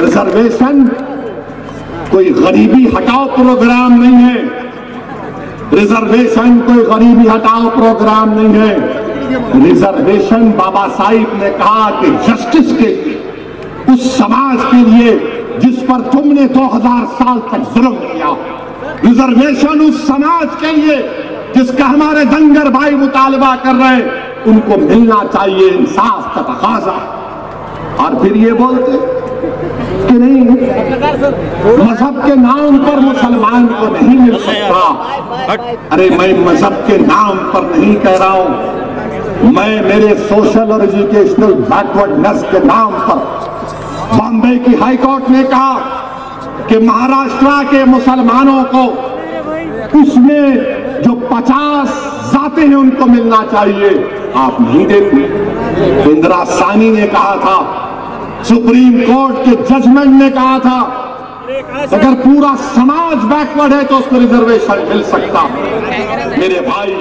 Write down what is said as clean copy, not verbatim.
Reservation कोई गरीबी हटाओ प्रोग्राम नहीं है। रिजर्वेशन कोई गरीबी हटाओ प्रोग्राम नहीं है। रिजर्वेशन बाबा साहिब ने कहा कि जस्टिस के लिए, उस समाज के लिए जिस पर तुमने 2000 साल तक जुल्म किया। रिजर्वेशन उस समाज के लिए जिसका हमारे दंगर भाई मुतालबा कर रहे हैं, उनको मिलना चाहिए इंसाफ का तकाजा। और फिर ये बोलते कि नहीं, मजहब के नाम पर मुसलमान को नहीं मिल सकता। अरे मैं मजहब के नाम पर नहीं कह रहा हूं, मैं मेरे सोशल और एजुकेशनल बैकवर्डनेस के नाम पर। बॉम्बे की हाईकोर्ट ने कहा कि महाराष्ट्र के मुसलमानों को उसमें जो 50 जाते हैं उनको मिलना चाहिए, आप नहीं देते। इंदिरा सानी ने कहा था, सुप्रीम कोर्ट के जजमेंट ने कहा था, अगर पूरा समाज बैकवर्ड है तो उसको रिजर्वेशन मिल सकता। मेरे भाई